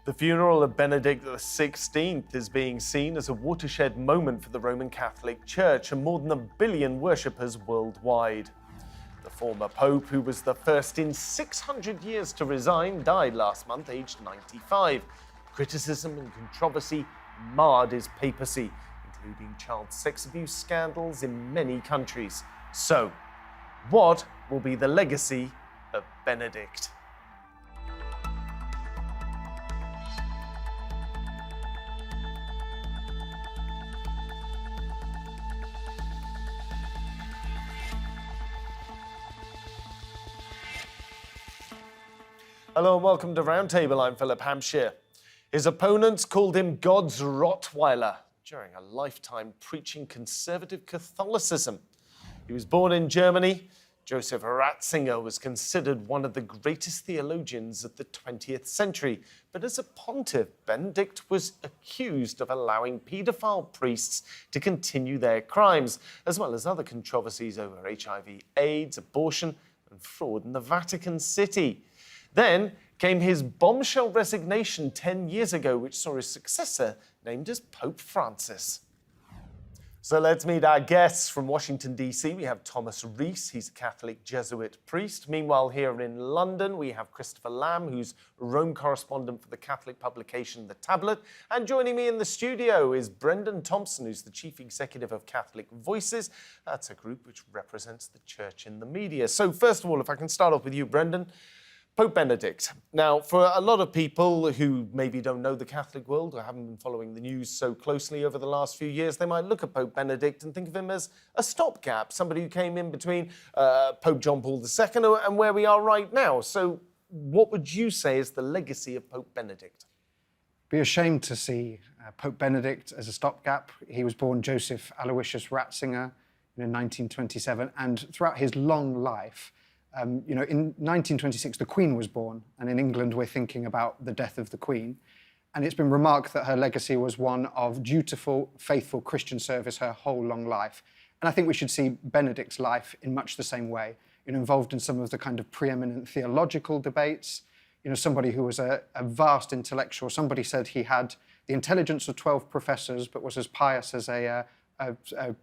The funeral of Benedict XVI is being seen as a watershed moment for the Roman Catholic Church and more than 1 billion worshippers worldwide. The former pope, who was the first in 600 years to resign, died last month, aged 95. Criticism and controversy marred his papacy, including child sex abuse scandals in many countries. So, what will be the legacy of Benedict? Hello and welcome to Roundtable. I'm Philip Hampshire. His opponents called him God's Rottweiler during a lifetime preaching conservative Catholicism. He was born in Germany. Joseph Ratzinger was considered one of the greatest theologians of the 20th century. But as a pontiff, Benedict was accused of allowing paedophile priests to continue their crimes, as well as other controversies over HIV, AIDS, abortion, and fraud in the Vatican City. Then came his bombshell resignation 10 years ago, which saw his successor named as Pope Francis. So let's meet our guests from Washington, D.C. We have Thomas Reese. He's a Catholic Jesuit priest. Meanwhile, here in London, we have Christopher Lamb, who's Rome correspondent for the Catholic publication The Tablet. And joining me in the studio is Brenden Thompson, who's the chief executive of Catholic Voices. That's a group which represents the church in the media. So first of all, if I can start off with you, Brenden. Pope Benedict. Now, for a lot of people who maybe don't know the Catholic world or haven't been following the news so closely over the last few years, they might look at Pope Benedict and think of him as a stopgap, somebody who came in between Pope John Paul II and where we are right now. So what would you say is the legacy of Pope Benedict? Be ashamed to see Pope Benedict as a stopgap. He was born Joseph Aloysius Ratzinger in 1927, and throughout his long life, in 1926, the Queen was born, and in England, we're thinking about the death of the Queen. And it's been remarked that her legacy was one of dutiful, faithful Christian service her whole long life. And I think we should see Benedict's life in much the same way, involved in some of the kind of preeminent theological debates. Somebody who was a vast intellectual. Somebody said he had the intelligence of 12 professors, but was as pious as a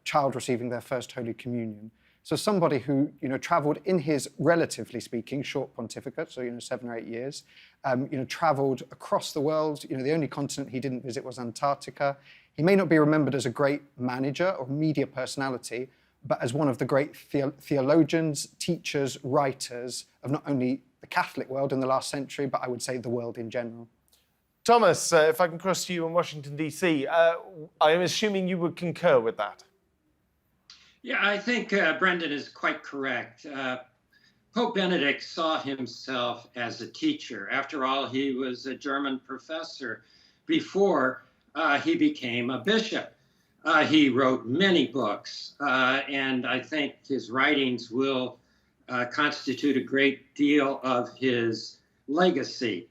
child receiving their first Holy Communion. So somebody who, travelled in his, relatively speaking, short pontificate, so, 7 or 8 years, travelled across the world. The only continent he didn't visit was Antarctica. He may not be remembered as a great manager or media personality, but as one of the great theologians, teachers, writers of not only the Catholic world in the last century, but I would say the world in general. Thomas, if I can cross to you in Washington, D.C., I am assuming you would concur with that. Yeah, I think Brenden is quite correct. Pope Benedict saw himself as a teacher. After all, he was a German professor before he became a bishop. He wrote many books, and I think his writings will constitute a great deal of his legacy.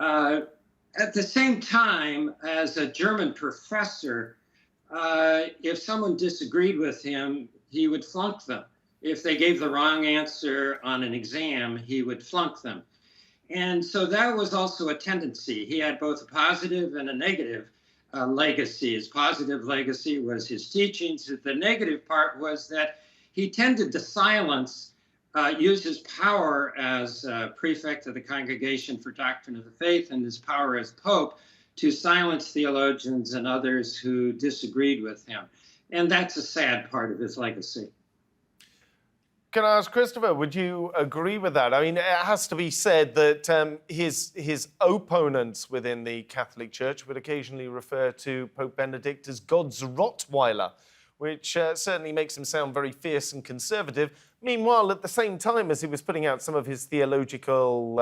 At the same time, as a German professor, if someone disagreed with him, he would flunk them. If they gave the wrong answer on an exam, he would flunk them. And so that was also a tendency. He had both a positive and a negative legacy. His positive legacy was his teachings. The negative part was that he tended to use his power as prefect of the Congregation for Doctrine of the Faith and his power as Pope to silence theologians and others who disagreed with him. And that's a sad part of his legacy. Can I ask Christopher, would you agree with that? I mean, it has to be said that his opponents within the Catholic Church would occasionally refer to Pope Benedict as God's Rottweiler, which certainly makes him sound very fierce and conservative. Meanwhile, at the same time as he was putting out some of his theological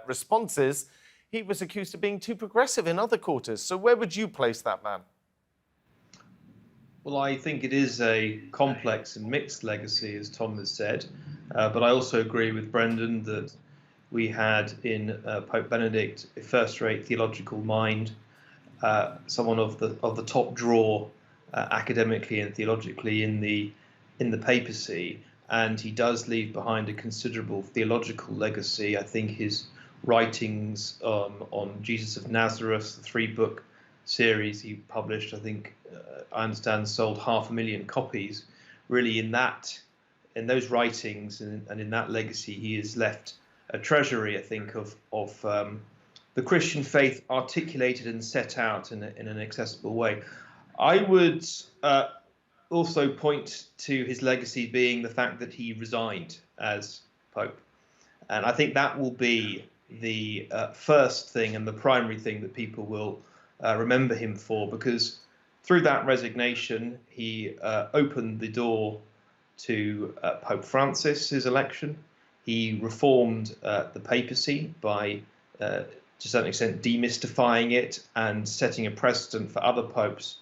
responses, he was accused of being too progressive in other quarters. So where would you place that man? Well, I think it is a complex and mixed legacy, as Tom has said. But I also agree with Brenden that we had in Pope Benedict a first-rate theological mind, someone of the top draw academically and theologically in the papacy, and he does leave behind a considerable theological legacy. I think his writings on Jesus of Nazareth, the 3-book series he published. I think I understand sold 500,000 copies. Really, in those writings and in that legacy, he has left a treasury, I think, of the Christian faith articulated and set out in an accessible way. I would also point to his legacy being the fact that he resigned as Pope. And I think that will be the first thing and the primary thing that people will remember him for, because through that resignation, he opened the door to Pope Francis's election. He reformed the papacy by, to a certain extent, demystifying it and setting a precedent for other popes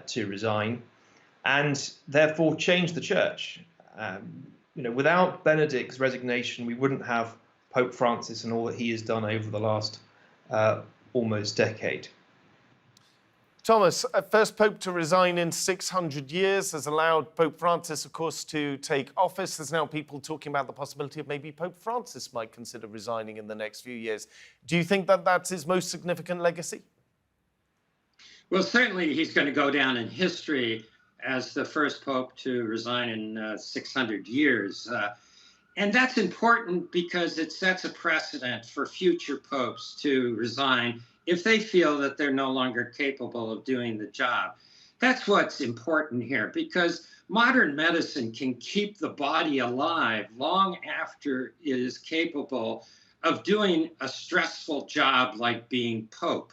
to resign, and therefore changed the church. Without Benedict's resignation, we wouldn't have Pope Francis and all that he has done over the last almost decade. Thomas, first Pope to resign in 600 years, has allowed Pope Francis, of course, to take office. There's now people talking about the possibility of maybe Pope Francis might consider resigning in the next few years. Do you think that that's his most significant legacy? Well, certainly he's going to go down in history as the first Pope to resign in 600 years. And that's important because it sets a precedent for future popes to resign if they feel that they're no longer capable of doing the job. That's what's important here, because modern medicine can keep the body alive long after it is capable of doing a stressful job like being Pope.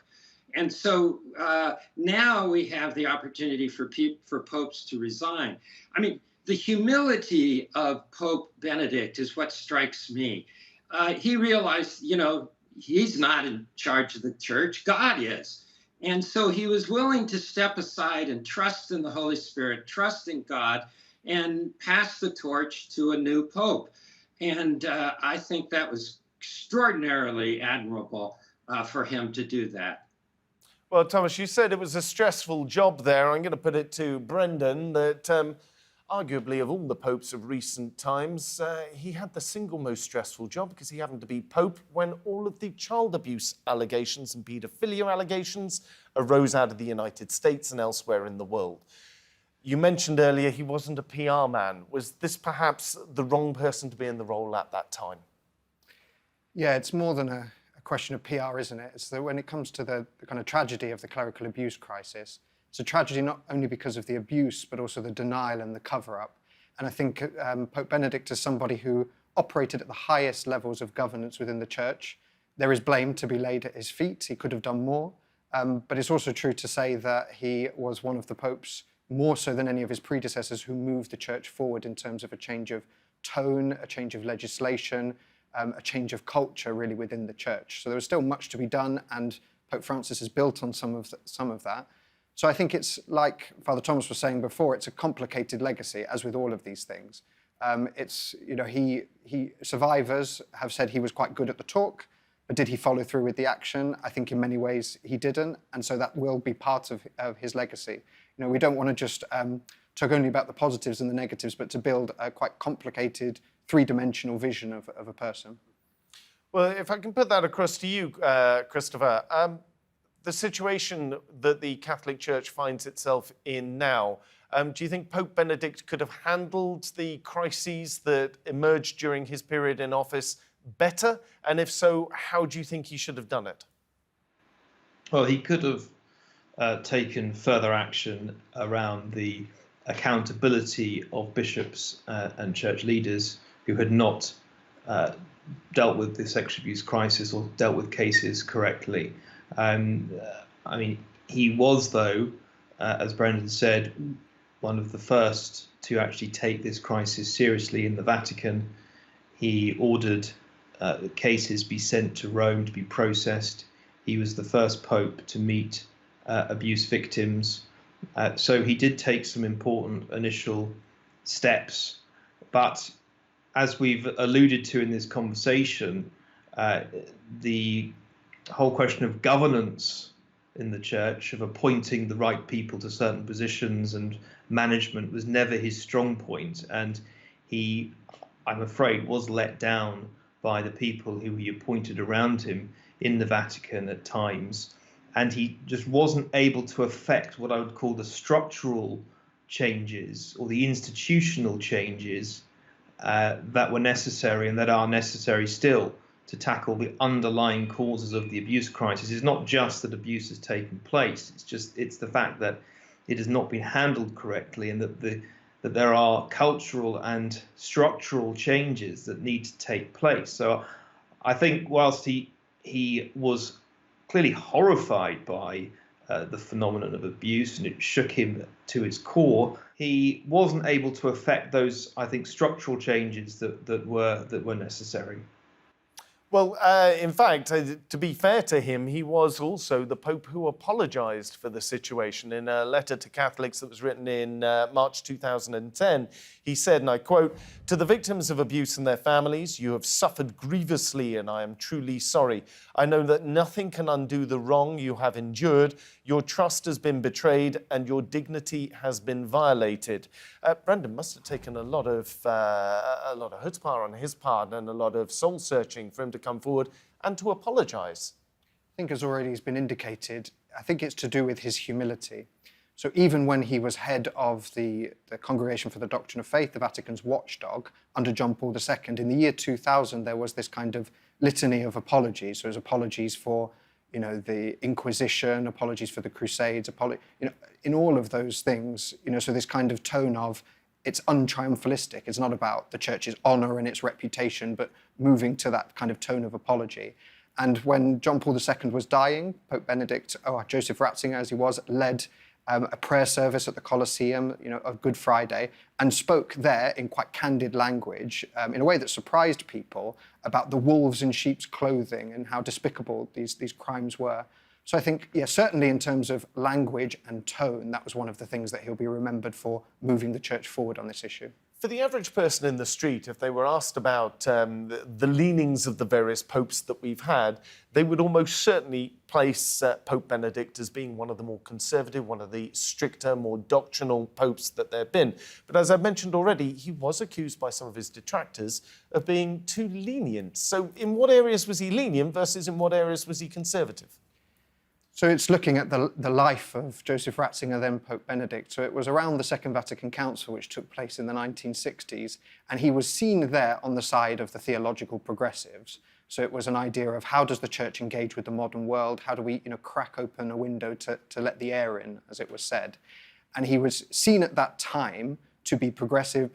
And so now we have the opportunity for popes to resign. I mean, the humility of Pope Benedict is what strikes me. He realized, he's not in charge of the church, God is. And so he was willing to step aside and trust in the Holy Spirit, trust in God, and pass the torch to a new pope. And I think that was extraordinarily admirable for him to do that. Well, Thomas, you said it was a stressful job there. I'm going to put it to Brenden that arguably of all the popes of recent times, he had the single most stressful job because he happened to be Pope when all of the child abuse allegations and paedophilia allegations arose out of the United States and elsewhere in the world. You mentioned earlier he wasn't a PR man. Was this perhaps the wrong person to be in the role at that time? Yeah, it's more than a question of PR, isn't it? It's that when it comes to the kind of tragedy of the clerical abuse crisis, it's a tragedy not only because of the abuse, but also the denial and the cover-up. And I think Pope Benedict is somebody who operated at the highest levels of governance within the church. There is blame to be laid at his feet. He could have done more. But it's also true to say that he was one of the popes, more so than any of his predecessors, who moved the church forward in terms of a change of tone, a change of legislation, a change of culture really within the church. So there was still much to be done, and Pope Francis has built on some of that. So I think it's like Father Thomas was saying before, it's a complicated legacy, as with all of these things. Survivors have said he was quite good at the talk, but did he follow through with the action? I think in many ways he didn't, and so that will be part of his legacy. We don't want to just talk only about the positives and the negatives, but to build a quite complicated, three-dimensional vision of a person. Well, if I can put that across to you, Christopher, the situation that the Catholic Church finds itself in now, do you think Pope Benedict could have handled the crises that emerged during his period in office better? And if so, how do you think he should have done it? Well, he could have taken further action around the accountability of bishops and church leaders who had not dealt with the sexual abuse crisis or dealt with cases correctly. He was, though, as Brenden said, one of the first to actually take this crisis seriously in the Vatican. He ordered cases be sent to Rome to be processed. He was the first pope to meet abuse victims. So he did take some important initial steps. But as we've alluded to in this conversation, the whole question of governance in the church, of appointing the right people to certain positions and management, was never his strong point. And he, I'm afraid, was let down by the people who he appointed around him in the Vatican at times. And he just wasn't able to effect what I would call the structural changes or the institutional changes that were necessary and that are necessary still to tackle the underlying causes of the abuse crisis. It's not just that abuse has taken place, it's the fact that it has not been handled correctly, and that there are cultural and structural changes that need to take place. So I think whilst he was clearly horrified by the phenomenon of abuse, and it shook him to its core, he wasn't able to effect those, I think, structural changes that were necessary. Well, in fact, to be fair to him, he was also the Pope who apologised for the situation. In a letter to Catholics that was written in March 2010, he said, and I quote, "To the victims of abuse and their families, you have suffered grievously, and I am truly sorry. I know that nothing can undo the wrong you have endured. Your trust has been betrayed, and your dignity has been violated." Brenden must have taken a lot of chutzpah on his part and a lot of soul searching for him to come forward and to apologise. I think, as already has been indicated, I think it's to do with his humility. So even when he was head of the Congregation for the Doctrine of Faith, the Vatican's watchdog, under John Paul II, in the year 2000, there was this kind of litany of apologies. So it was apologies for, the Inquisition, apologies for the Crusades, in all of those things, so this kind of tone of, it's untriumphalistic. It's not about the church's honour and its reputation, but moving to that kind of tone of apology. And when John Paul II was dying, Pope Benedict, Joseph Ratzinger as he was, led a prayer service at the Colosseum, of Good Friday, and spoke there in quite candid language, in a way that surprised people, about the wolves in sheep's clothing and how despicable these crimes were. So I think, certainly in terms of language and tone, that was one of the things that he'll be remembered for, moving the church forward on this issue. For the average person in the street, if they were asked about the leanings of the various popes that we've had, they would almost certainly place Pope Benedict as being one of the more conservative, one of the stricter, more doctrinal popes that there have been. But as I've mentioned already, he was accused by some of his detractors of being too lenient. So in what areas was he lenient versus in what areas was he conservative? So it's looking at the life of Joseph Ratzinger, then Pope Benedict. So it was around the Second Vatican Council, which took place in the 1960s, and he was seen there on the side of the theological progressives. So it was an idea of how does the church engage with the modern world? How do we, crack open a window to let the air in, as it was said? And he was seen at that time to be progressive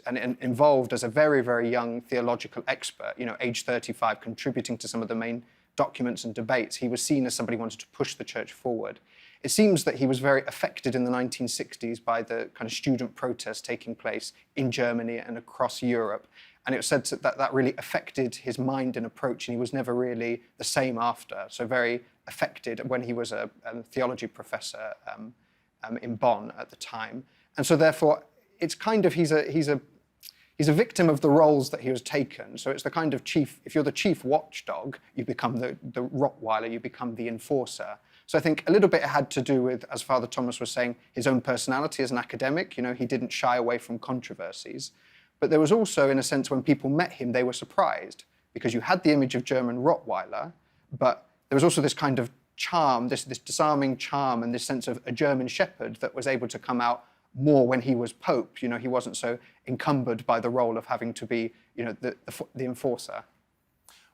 and involved as a very, very young theological expert, age 35, contributing to some of the main documents and debates. He was seen as somebody who wanted to push the church forward. It seems that he was very affected in the 1960s by the kind of student protests taking place in Germany and across Europe. And it was said that really affected his mind and approach, and he was never really the same after. So very affected when he was a theology professor in Bonn at the time. And so therefore, it's kind of, he's a victim of the roles that he was taken. So it's the kind of chief, if you're the chief watchdog, you become the Rottweiler, you become the enforcer. So I think a little bit it had to do with, as Father Thomas was saying, his own personality as an academic. He didn't shy away from controversies. But there was also, in a sense, when people met him, they were surprised, because you had the image of German Rottweiler, but there was also this kind of charm, this disarming charm, and this sense of a German shepherd that was able to come out more when he was Pope. He wasn't so encumbered by the role of having to be, the enforcer.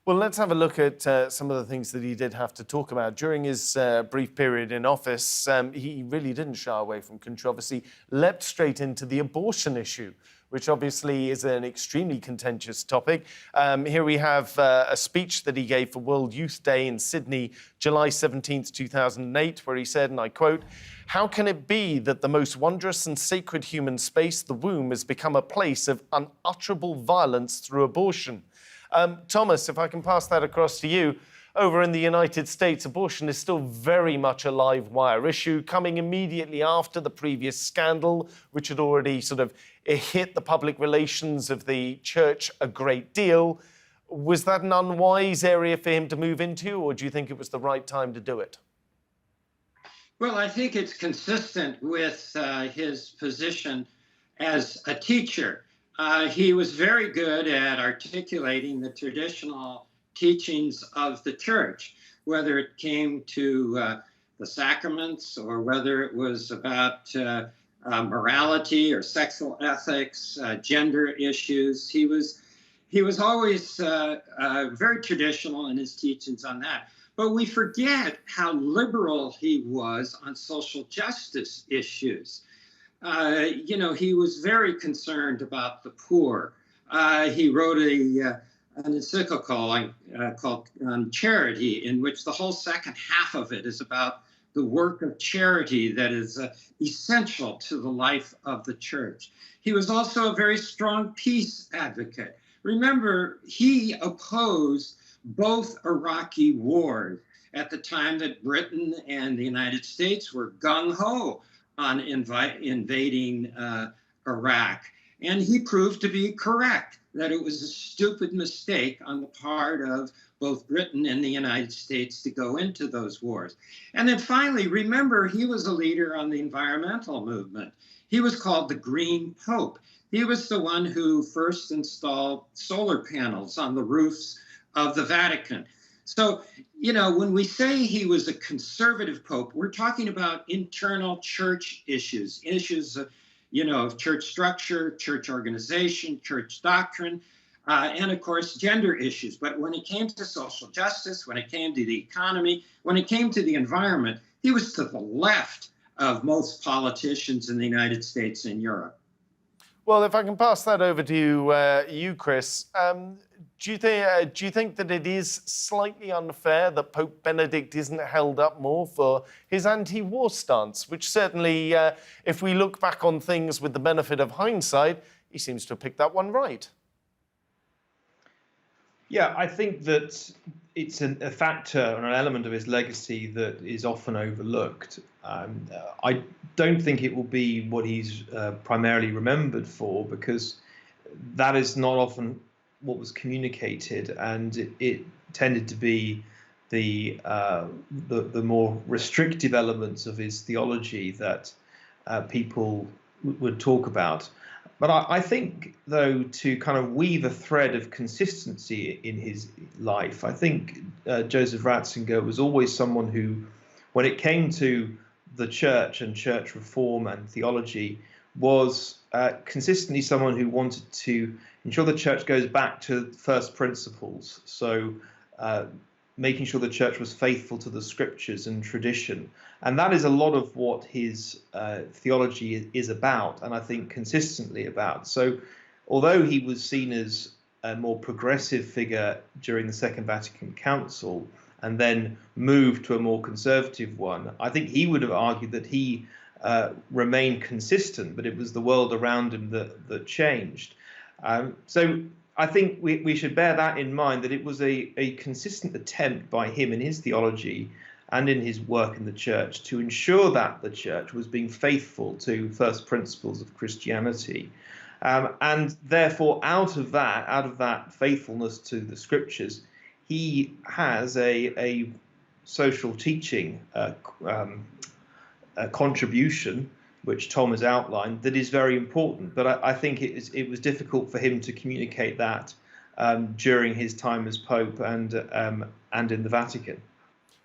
Well, let's have a look at some of the things that he did have to talk about. During his brief period in office, he really didn't shy away from controversy, leapt straight into the abortion issue, which obviously is an extremely contentious topic. Here we have a speech that he gave for World Youth Day in Sydney, July 17th, 2008, where he said, and I quote, "How can it be that the most wondrous and sacred human space, the womb, has become a place of unutterable violence through abortion?" Thomas, if I can pass that across to you. Over in the United States, abortion is still very much a live wire issue, coming immediately after the previous scandal, which had already sort of hit the public relations of the church a great deal. Was that an unwise area for him to move into, or do you think it was the right time to do it? Well, I think it's consistent with his position as a teacher. He was very good at articulating the traditional teachings of the church, whether it came to the sacraments or whether it was about morality or sexual ethics, gender issues. He was always very traditional in his teachings on that. But we forget how liberal he was on social justice issues. He was very concerned about the poor. He wrote an encyclical called Charity, in which the whole second half of it is about the work of charity that is essential to the life of the church. He was also a very strong peace advocate. Remember, he opposed both Iraqi wars at the time that Britain and the United States were gung-ho on invading Iraq. And he proved to be correct, that it was a stupid mistake on the part of both Britain and the United States to go into those wars. And then finally, remember, he was a leader on the environmental movement. He was called the Green Pope. He was the one who first installed solar panels on the roofs of the Vatican. So, when we say he was a conservative pope, we're talking about internal church issues of church structure, church organization, church doctrine, and of course, gender issues. But when it came to social justice, when it came to the economy, when it came to the environment, he was to the left of most politicians in the United States and Europe. Well, if I can pass that over to you, Chris, do you think that it is slightly unfair that Pope Benedict isn't held up more for his anti-war stance, which certainly, if we look back on things with the benefit of hindsight, he seems to have picked that one right? Yeah, I think that it's a factor and an element of his legacy that is often overlooked. I don't think it will be what he's primarily remembered for, because that is not often what was communicated, and it tended to be the more restrictive elements of his theology that people would talk about. But I think, though, to kind of weave a thread of consistency in his life, I think Joseph Ratzinger was always someone who, when it came to the church and church reform and theology, was consistently someone who wanted to ensure the church goes back to first principles. So making sure the church was faithful to the scriptures and tradition. And that is a lot of what his theology is about, and I think consistently about. So although he was seen as a more progressive figure during the Second Vatican Council and then moved to a more conservative one, I think he would have argued that he remained consistent, but it was the world around him that changed. So I think we should bear that in mind, that it was a consistent attempt by him in his theology and in his work in the church to ensure that the church was being faithful to first principles of Christianity. And therefore, out of that faithfulness to the scriptures, he has a social teaching contribution, which Tom has outlined, that is very important. But I think it was difficult for him to communicate that during his time as Pope and in the Vatican.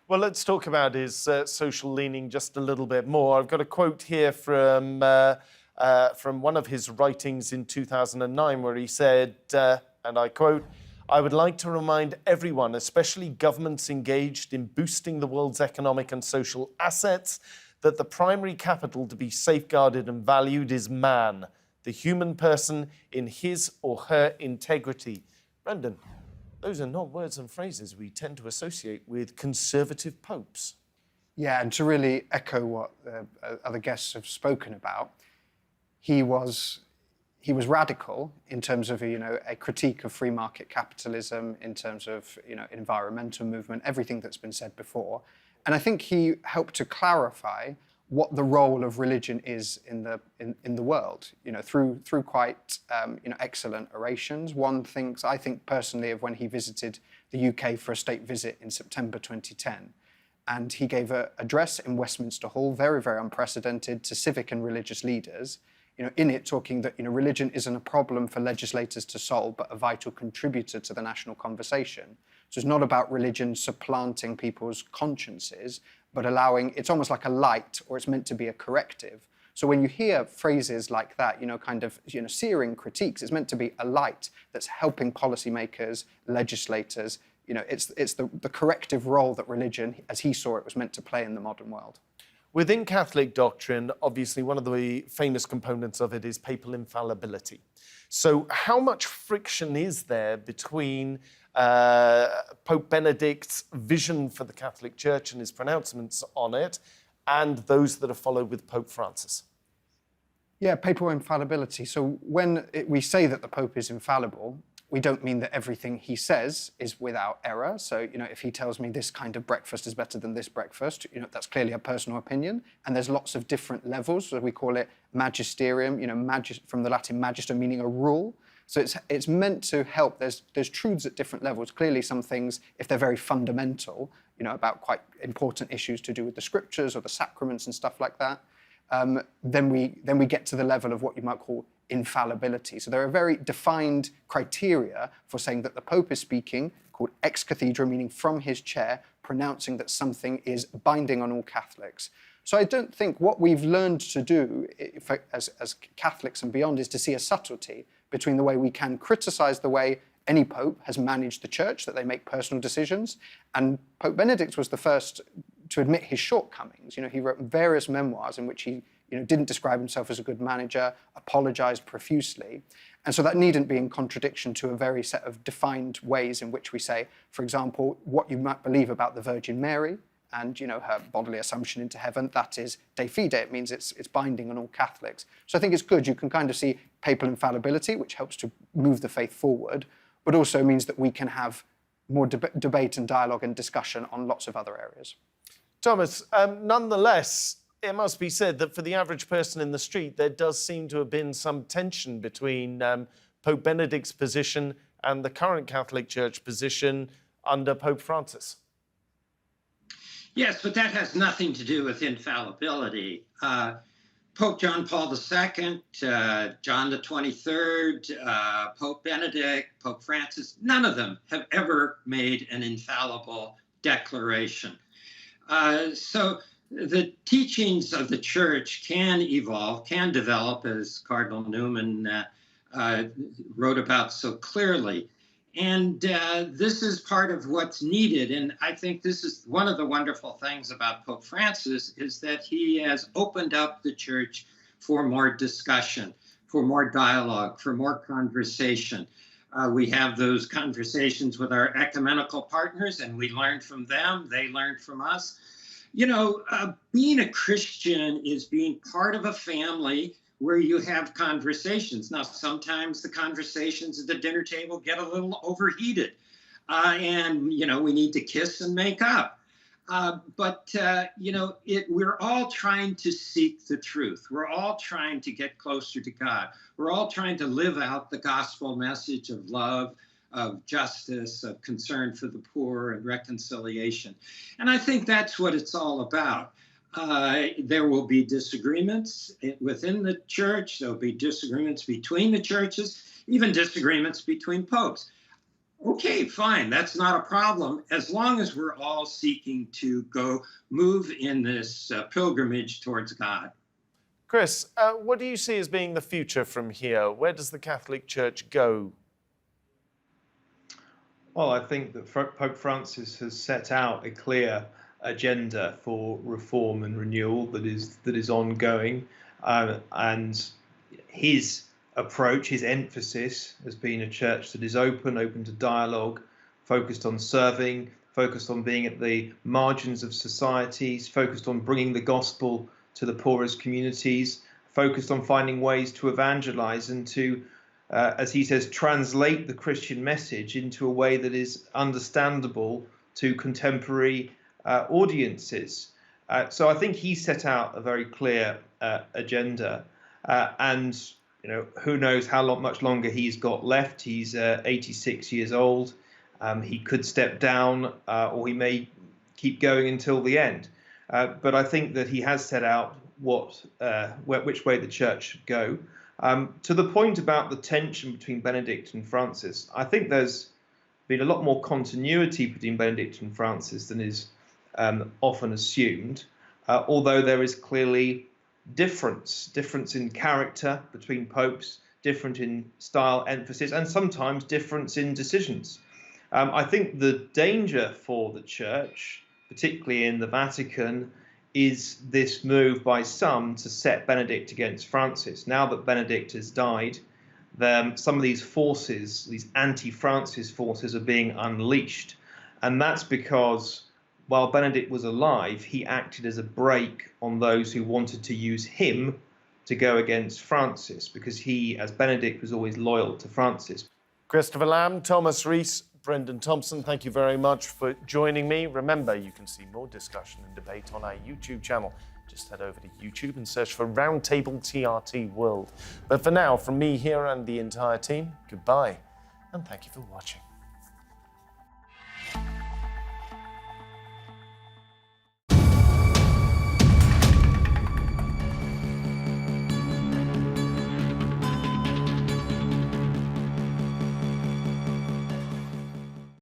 Well, let's talk about his social leaning just a little bit more. I've got a quote here from one of his writings in 2009, where he said, and I quote, "I would like to remind everyone, especially governments engaged in boosting the world's economic and social assets, that the primary capital to be safeguarded and valued is man, the human person in his or her integrity." Brenden, those are not words and phrases we tend to associate with conservative popes. Yeah, and to really echo what other guests have spoken about, he was radical in terms of a critique of free market capitalism, in terms of environmental movement, everything that's been said before. And I think he helped to clarify what the role of religion is in the world, through quite excellent orations. One thinks, I think personally, of when he visited the UK for a state visit in September 2010, and he gave an address in Westminster Hall, very, very unprecedented, to civic and religious leaders, in it talking that religion isn't a problem for legislators to solve, but a vital contributor to the national conversation. So it's not about religion supplanting people's consciences, but it's almost like a light, or it's meant to be a corrective. So when you hear phrases like that, searing critiques, it's meant to be a light that's helping policymakers, legislators. It's the corrective role that religion, as he saw it, was meant to play in the modern world. Within Catholic doctrine, obviously, one of the famous components of it is papal infallibility. So how much friction is there between Pope Benedict's vision for the Catholic Church and his pronouncements on it and those that are followed with Pope Francis? Yeah, papal infallibility. So when we say that the Pope is infallible, we don't mean that everything he says is without error. So, if he tells me this kind of breakfast is better than this breakfast, that's clearly a personal opinion. And there's lots of different levels. So we call it magisterium, from the Latin magister, meaning a rule. So it's meant to help. There's truths at different levels. Clearly some things, if they're very fundamental, about quite important issues to do with the scriptures or the sacraments and stuff like that, then we get to the level of what you might call infallibility. So there are very defined criteria for saying that the Pope is speaking, called ex cathedra, meaning from his chair, pronouncing that something is binding on all Catholics. So I don't think what we've learned to do as Catholics and beyond is to see a subtlety between the way we can criticize the way any pope has managed the church, that they make personal decisions. And Pope Benedict was the first to admit his shortcomings. He wrote various memoirs in which he didn't describe himself as a good manager, apologized profusely. And so that needn't be in contradiction to a very set of defined ways in which we say, for example, what you might believe about the Virgin Mary and her bodily assumption into heaven, that is de fide. It means it's binding on all Catholics. So I think it's good. You can kind of see papal infallibility, which helps to move the faith forward, but also means that we can have more debate and dialogue and discussion on lots of other areas. Thomas, nonetheless, it must be said that for the average person in the street, there does seem to have been some tension between Pope Benedict's position and the current Catholic Church position under Pope Francis. Yes, but that has nothing to do with infallibility. Pope John Paul II, John the 23rd, Pope Benedict, Pope Francis, none of them have ever made an infallible declaration. So the teachings of the church can evolve, can develop, as Cardinal Newman wrote about so clearly. And this is part of what's needed. And I think this is one of the wonderful things about Pope Francis is that he has opened up the church for more discussion, for more dialogue, for more conversation. We have those conversations with our ecumenical partners, and we learn from them. They learn from us. Being a Christian is being part of a family where you have conversations. Now, sometimes the conversations at the dinner table get a little overheated, and we need to kiss and make up. We're all trying to seek the truth. We're all trying to get closer to God. We're all trying to live out the gospel message of love, of justice, of concern for the poor and reconciliation. And I think that's what it's all about. There will be disagreements within the church. There'll be disagreements between the churches, even disagreements between popes. Okay, fine. That's not a problem as long as we're all seeking to move in this pilgrimage towards God. Chris, what do you see as being the future from here? Where does the Catholic Church go? Well, I think that Pope Francis has set out a clear agenda for reform and renewal that is ongoing, and his approach, his emphasis has been a church that is open to dialogue, focused on serving, focused on being at the margins of societies, focused on bringing the gospel to the poorest communities, focused on finding ways to evangelize and to, as he says, translate the Christian message into a way that is understandable to contemporary audiences. So I think he set out a very clear agenda, and who knows how much longer he's got left. He's 86 years old. He could step down, or he may keep going until the end. But I think that he has set out which way the church should go. To the point about the tension between Benedict and Francis, I think there's been a lot more continuity between Benedict and Francis than is often assumed, although there is clearly difference in character between popes, different in style, emphasis, and sometimes difference in decisions. I think the danger for the church, particularly in the Vatican, is this move by some to set Benedict against Francis. Now that Benedict has died, some of these forces, these anti-Francis forces, are being unleashed. And that's because while Benedict was alive, he acted as a brake on those who wanted to use him to go against Francis, because he, as Benedict, was always loyal to Francis. Christopher Lamb, Thomas Reese, Brenden Thompson, thank you very much for joining me. Remember, you can see more discussion and debate on our YouTube channel. Just head over to YouTube and search for Roundtable TRT World. But for now, from me here and the entire team, goodbye, and thank you for watching.